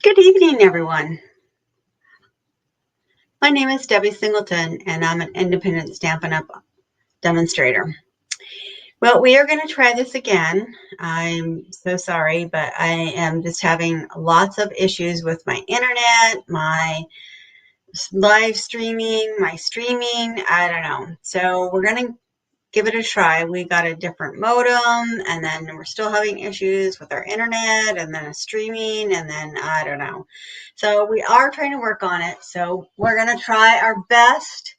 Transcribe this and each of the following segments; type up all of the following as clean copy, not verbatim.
Good evening, everyone. My name is Debbie Singleton, and I'm an independent Stampin' Up! Demonstrator. Well, we are going to try this again. I'm so sorry, but I am just having lots of issues with my internet, my live streaming, my streaming. I don't know. So we're going to give it a try. We got a different modem, and then we're still having issues with our internet, and then streaming, and then I don't know. So we are trying to work on it. So we're going to try our best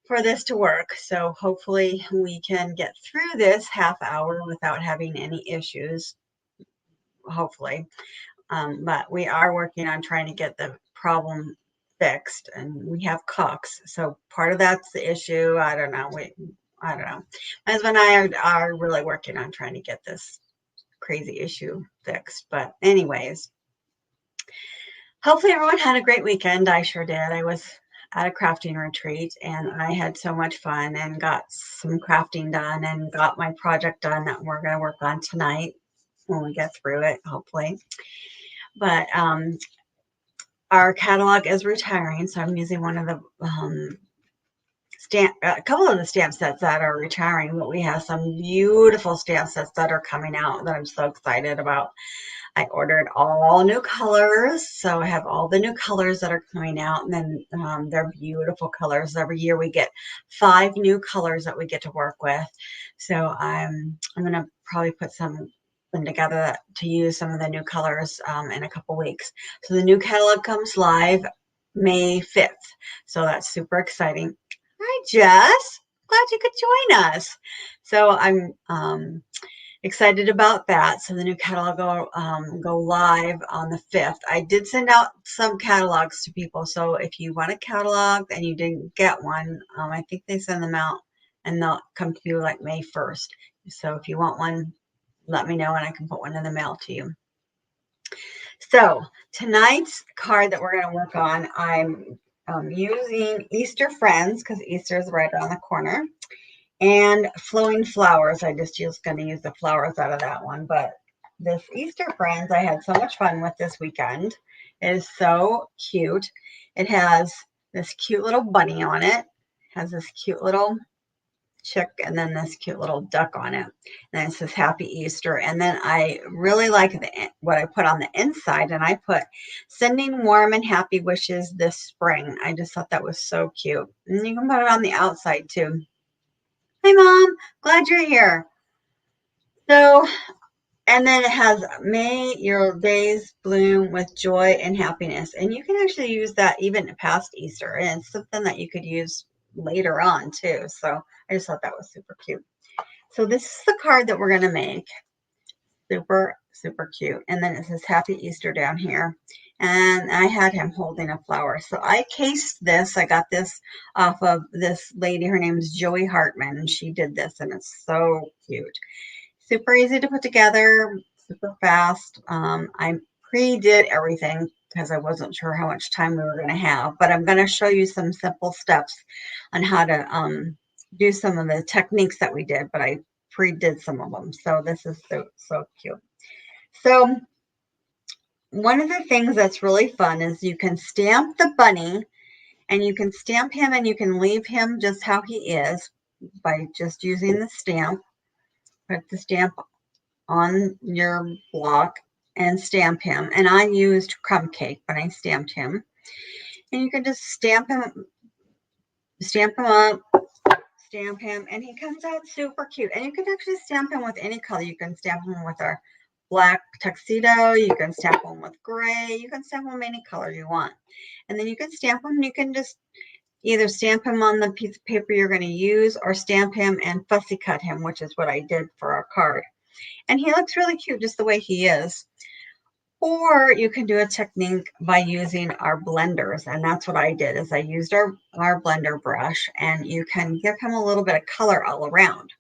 for this to work. So hopefully we can get through this half hour without having any issues, hopefully. But we are working on trying to get the problem fixed, and we have cooks. So part of that's the issue. I don't know. I don't know. My husband and I are really working on trying to get this crazy issue fixed. But anyways, hopefully everyone had a great weekend. I sure did. I was at a crafting retreat and I had so much fun and got some crafting done and got my project done that we're going to work on tonight when we get through it, hopefully. But our catalog is retiring, so I'm using one of the a couple of the stamp sets that are retiring, but we have some beautiful stamp sets that are coming out that I'm so excited about. I ordered all new colors, so I have all the new colors that are coming out, and then they're beautiful colors. Every year we get 5 new colors that we get to work with. So I'm gonna probably put some together to use some of the new colors in a couple weeks. So the new catalog comes live May 5th. So that's super exciting. Hi, Jess. Glad you could join us. So I'm excited about that. So the new catalog will go live on the 5th. I did send out some catalogs to people. So if you want a catalog and you didn't get one, I think they send them out and they'll come to you like May 1st. So if you want one, let me know and I can put one in the mail to you. So tonight's card that we're going to work on, I'm using Easter Friends because Easter is right around the corner. And Flowing Flowers, I just going to use the flowers out of that one. But this Easter Friends, I had so much fun with this weekend. It is so cute. It has this cute little bunny on it. Has this cute little chick and then this cute little duck on it. And it says Happy Easter. And then I really like what I put on the inside. And I put sending warm and happy wishes this spring. I just thought that was so cute. And you can put it on the outside too. Hi, Mom. Glad you're here. So, and then it has May your days bloom with joy and happiness. And you can actually use that even past Easter. And it's something that you could use later on too. So I just thought that was super cute. So this is the card that we're going to make. Super, super cute. And then it says Happy Easter down here. And I had him holding a flower. So I cased this. I got this off of this lady. Her name is Joey Hartman. And she did this. And it's so cute. Super easy to put together. Super fast. I pre-did everything because I wasn't sure how much time we were going to have. But I'm going to show you some simple steps on how to do some of the techniques that we did. But I pre-did some of them. So this is so cute. So one of the things that's really fun is you can stamp the bunny and you can stamp him and you can leave him just how he is by just using the stamp. Put the stamp on your block and stamp him. And I used crumb cake when I stamped him. And you can just stamp him up, stamp him, and he comes out super cute. And you can actually stamp him with any color. You can stamp him with our black tuxedo. You can stamp him with gray. You can stamp him any color you want. And then you can stamp him. You can just either stamp him on the piece of paper you're going to use or stamp him and fussy cut him, which is what I did for our card. And he looks really cute just the way he is. Or you can do a technique by using our blenders. And that's what I did is I used our blender brush, and you can give him a little bit of color all around,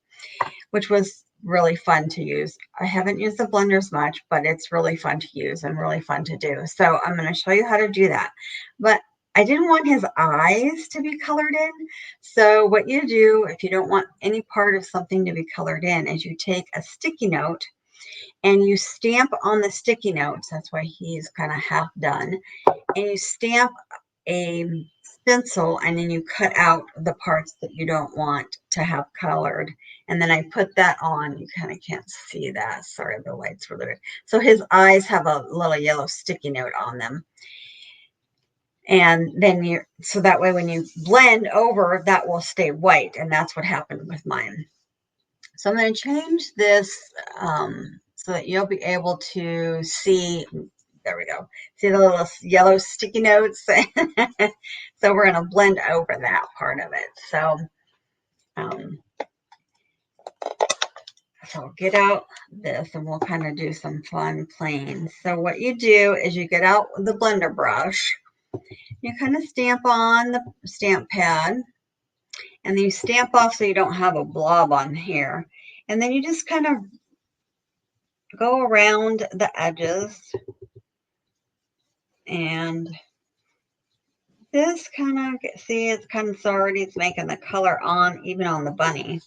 which was really fun to use. I haven't used the blenders much, but it's really fun to use and really fun to do. So I'm going to show you how to do that. But I didn't want his eyes to be colored in. So what you do if you don't want any part of something to be colored in is you take a sticky note and you stamp on the sticky notes. That's why he's kind of half done. And you stamp a stencil, and then you cut out the parts that you don't want to have colored. And then I put that on. You kind of can't see that. Sorry, the lights were there. So his eyes have a little yellow sticky note on them. And then so that way when you blend over, that will stay white. And that's what happened with mine. So I'm going to change this so that you'll be able to see. There we go. See the little yellow sticky notes? So we're going to blend over that part of it. So, so I'll get out this and we'll kind of do some fun planes. So what you do is you get out the blender brush, you kind of stamp on the stamp pad, and then you stamp off so you don't have a blob on here. And then you just kind of go around the edges, and this kind of, see, it's kind of already, it's making the color on, even on the bunny.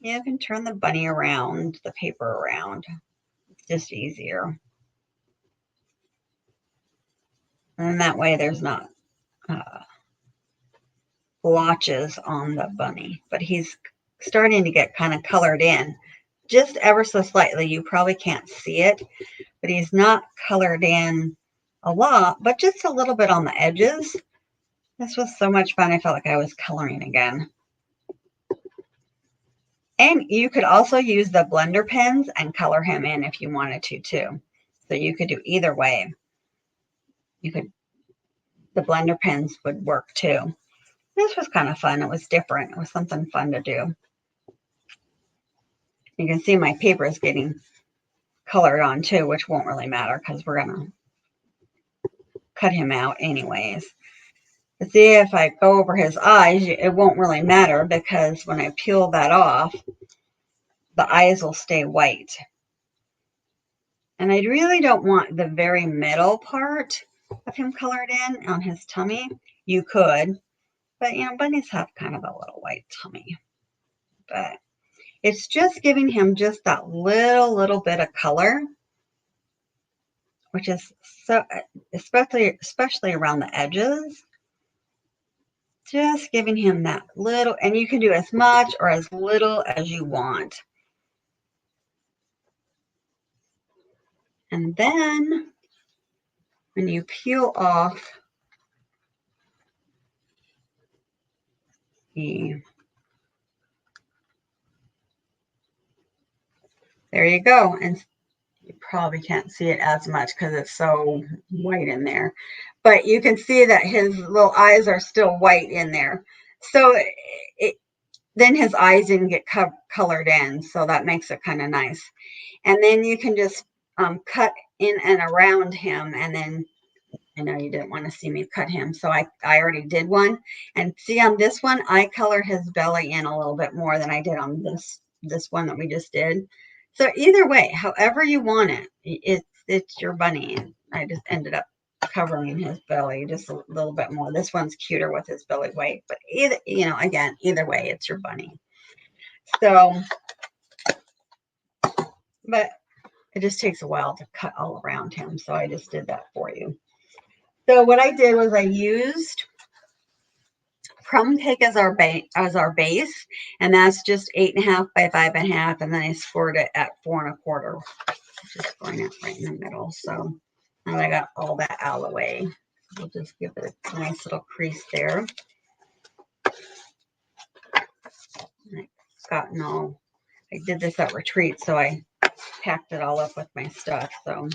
You can turn the bunny around, the paper around. It's just easier. And that way there's not blotches on the bunny. But he's starting to get kind of colored in, just ever so slightly. You probably can't see it, but he's not colored in a lot, but just a little bit on the edges. This was so much fun. I felt like I was coloring again. And you could also use the blender pens and color him in if you wanted to too. So you could do either way. You could, the blender pens would work too. This was kind of fun. It was different. It was something fun to do. You can see my paper is getting colored on too, which won't really matter because we're going to cut him out anyways. But see, if I go over his eyes, it won't really matter because when I peel that off, the eyes will stay white. And I really don't want the very middle part of him colored in on his tummy. You could, but you know, bunnies have kind of a little white tummy. But it's just giving him just that little bit of color, which is so, especially around the edges. Just giving him that little, and you can do as much or as little as you want. And then when you peel off the, there you go. And you probably can't see it as much because it's so white in there. But you can see that his little eyes are still white in there. So then his eyes didn't get colored in. So that makes it kind of nice. And then you can just cut in and around him. And then I know you didn't want to see me cut him, so I already did one. And see on this one, I colored his belly in a little bit more than I did on this one that we just did. So either way, however you want it, it's your bunny. And I just ended up covering his belly just a little bit more. This one's cuter with his belly white, but either, you know, again, either way, it's your bunny. So, but it just takes a while to cut all around him, so I just did that for you. So what I did was I used crumb cake as our base, and that's just 8.5 by 5.5, and then I scored it at 4 1/4, just going it right in the middle. So now I got all that out of the way. We'll just give it a nice little crease there. I've gotten all, I did this at retreat, so I packed it all up with my stuff. So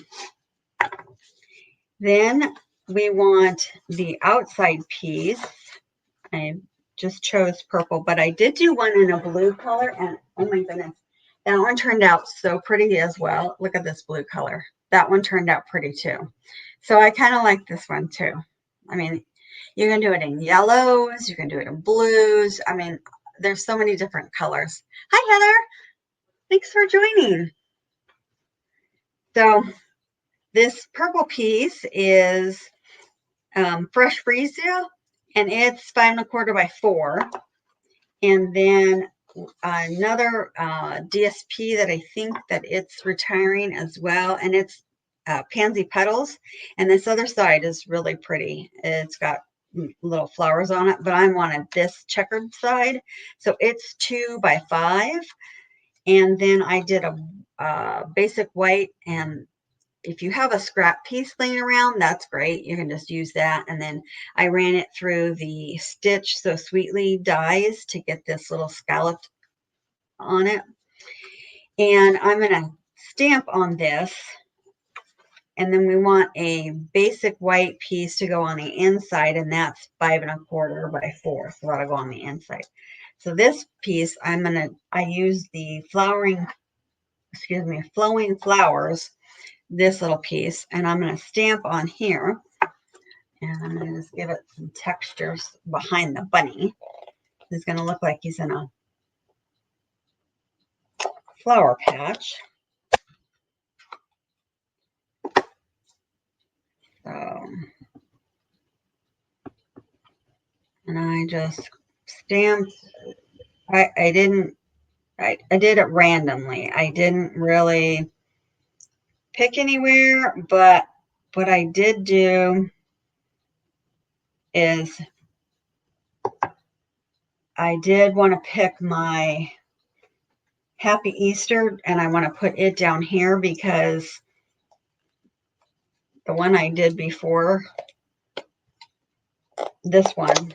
then we want the outside piece. I just chose purple, but I did do one in a blue color, and oh my goodness, that one turned out so pretty as well. Look at this blue color. That one turned out pretty too. So I kind of like this one too. I mean, you can do it in yellows, you can do it in blues. I mean, there's so many different colors. Hi, Heather. Thanks for joining. So this purple piece is Fresh Freesia, and it's 5 1/4 by 4. And then another DSP that I think that it's retiring as well, and it's Pansy Petals. And this other side is really pretty. It's got little flowers on it, but I wanted this checkered side. So it's 2 by 5. And then I did a basic white, and if you have a scrap piece laying around, that's great. You can just use that. And then I ran it through the Stitch So Sweetly dies to get this little scallop on it. And I'm going to stamp on this. And then we want a basic white piece to go on the inside, and that's 5 1/4 by 4. So that'll go on the inside. So this piece, I use the flowing flowers, this little piece, and I'm going to stamp on here. And I'm going to just give it some textures behind the bunny. He's going to look like he's in a flower patch. So, and I just stamped. I did it randomly. I didn't really pick anywhere, but what I did do is I did want to pick my Happy Easter, and I want to put it down here because the one I did before, this one,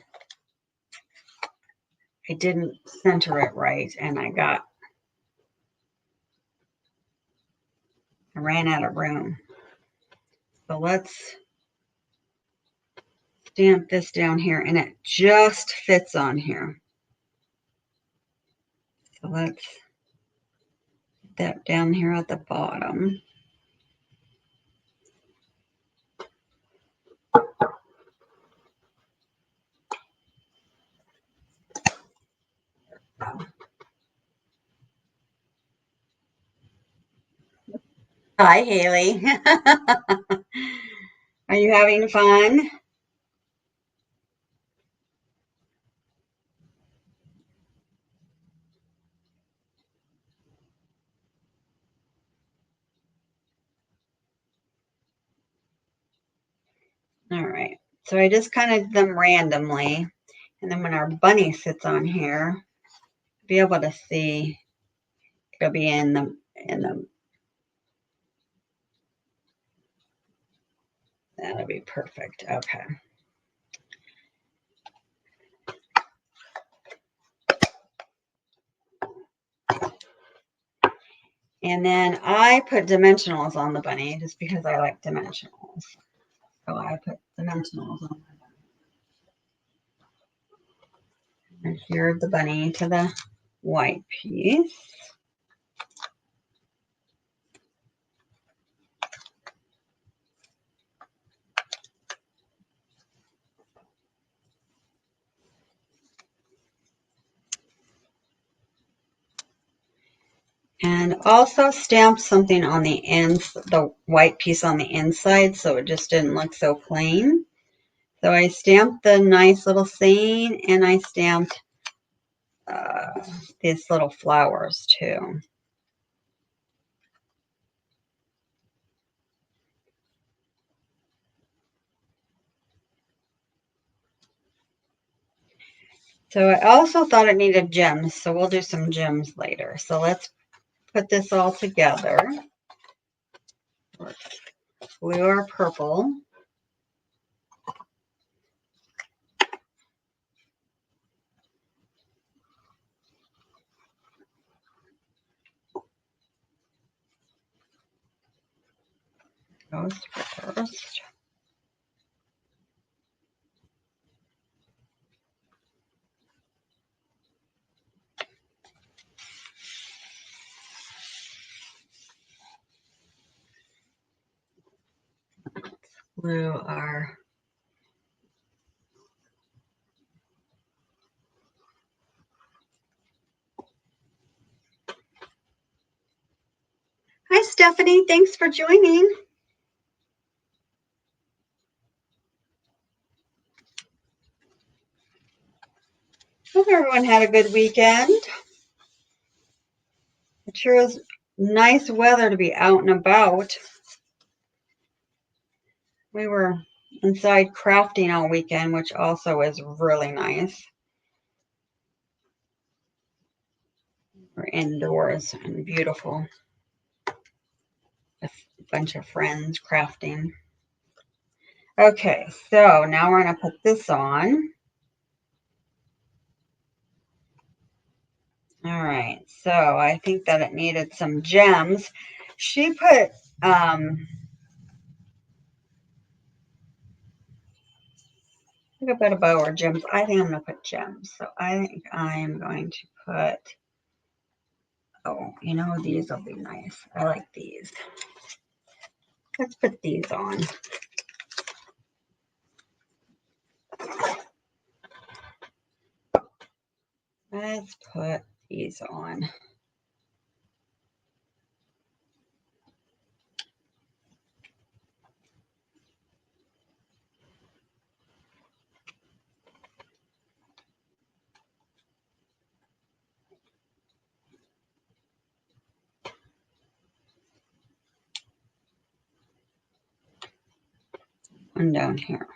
I didn't center it right, and I ran out of room. So let's stamp this down here, and it just fits on here. So let's put that down here at the bottom. Hi, Haley. Are you having fun? All right. So I just kind of did them randomly. And then when our bunny sits on here, be able to see it'll be in the that'll be perfect. Okay. And then I put dimensionals on the bunny just because I like dimensionals. So I put dimensionals on my bunny. And here's the bunny to the white piece. And also stamped something on the ends, the white piece on the inside, so it just didn't look so plain. So I stamped the nice little saying, and I stamped these little flowers too. So I also thought it needed gems, so we'll do some gems later. So let's put this all together. Blue or purple. Goes first. Blue are Hi, Stephanie. Thanks for joining. Hope everyone had a good weekend. It sure is nice weather to be out and about. We were inside crafting all weekend, which also is really nice. We're indoors and beautiful with a bunch of friends crafting. Okay, so now we're going to put this on. All right, so I think that it needed some gems. She put, a bit of bow or gems. I think I'm going to put gems. So I think I'm going to put, oh, you know, these will be nice. I like these. Let's put these on. Let's put these on. One down here.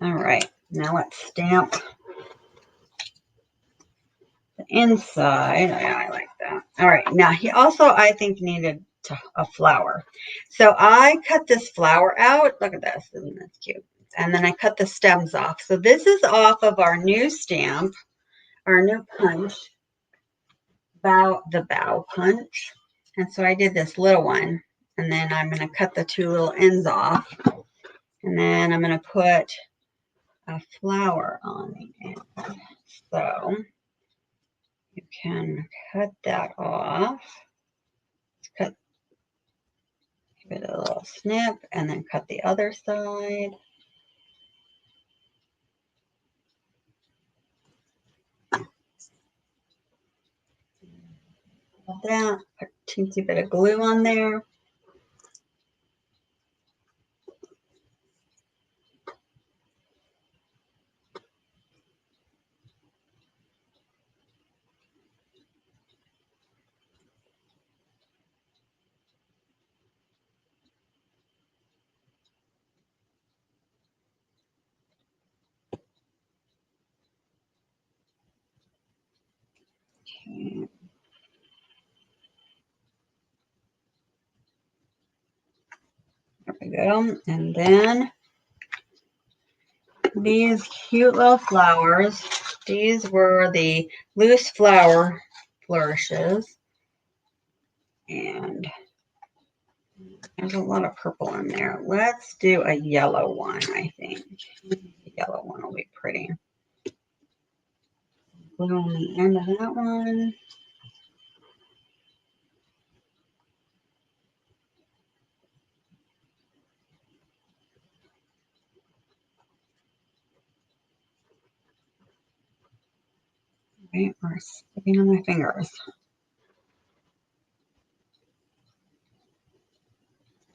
All right, now let's stamp the inside. I like that. All right, now he also, I think, needed a flower. So I cut this flower out. Look at this, isn't this cute? And then I cut the stems off. So this is off of our new stamp, our new punch, the bow punch. And so I did this little one, and then I'm going to cut the two little ends off, and then I'm going to put a flower on the end. So you can cut that off. Cut, give it a little snip, and then cut the other side. Like that. Put a teensy bit of glue on there. Okay. There we go. And then these cute little flowers. These were the loose flower flourishes. And there's a lot of purple in there. Let's do a yellow one, I think. The yellow one will be pretty. Glue on the end of that one. Right, we're sticking on my fingers.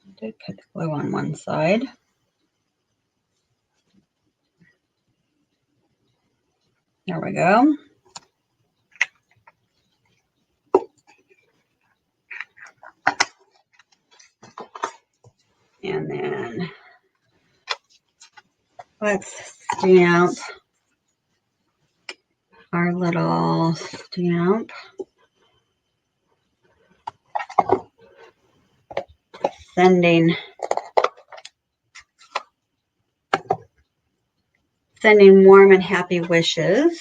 I did put the glue on one side. There we go. And then let's stamp our little stamp. Sending warm and happy wishes.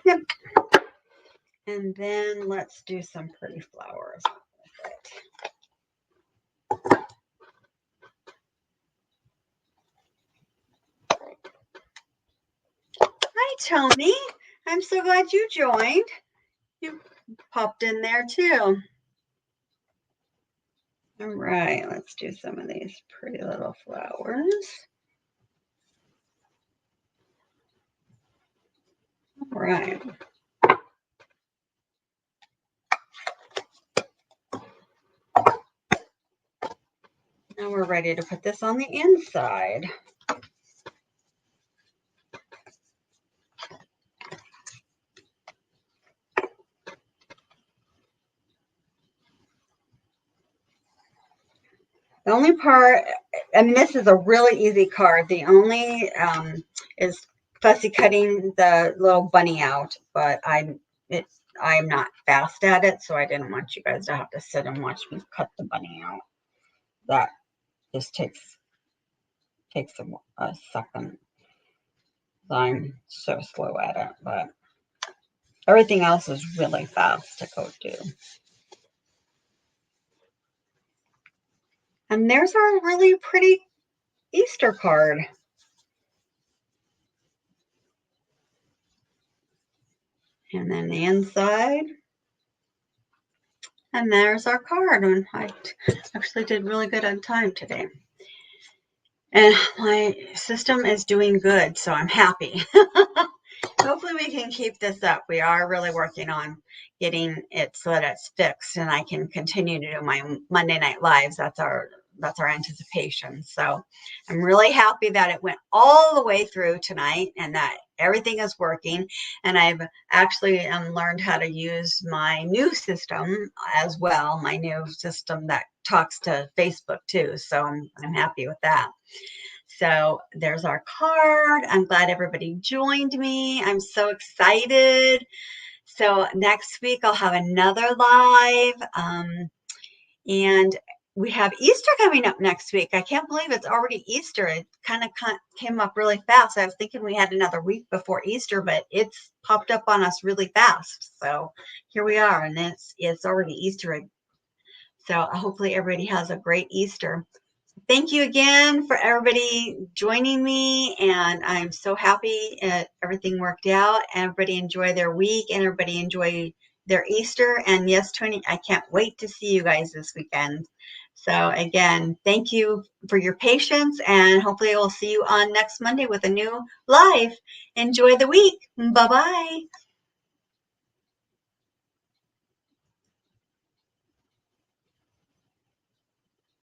Yep. And then let's do some pretty flowers with it. Hi, Tony. I'm so glad you joined. You popped in there too. All right, let's do some of these pretty little flowers. All right. Now we're ready to put this on the inside. The only part, and this is a really easy card, the only is fussy cutting the little bunny out, but I'm not fast at it, so I didn't want you guys to have to sit and watch me cut the bunny out. That just takes a second. I'm so slow at it, but everything else is really fast to go do. And there's our really pretty Easter card. And then the inside. And there's our card. And I actually did really good on time today. And my system is doing good, so I'm happy. Hopefully we can keep this up. We are really working on getting it so that it's fixed and I can continue to do my Monday Night Lives. That's our anticipation. So I'm really happy that it went all the way through tonight and that everything is working. And I've actually learned how to use my new system as well, my new system that talks to Facebook too. So I'm happy with that. So there's our card. I'm glad everybody joined me. I'm so excited. So next week I'll have another live. And we have Easter coming up next week. I can't believe it's already Easter. It kind of came up really fast. I was thinking we had another week before Easter, but it's popped up on us really fast. So here we are, and it's already Easter. So hopefully everybody has a great Easter. Thank you again for everybody joining me, and I'm so happy everything worked out. Everybody enjoy their week, and everybody enjoy their Easter. And yes, Tony, I can't wait to see you guys this weekend. So again, thank you for your patience, and hopefully we'll see you on next Monday with a new live. Enjoy the week. Bye-bye.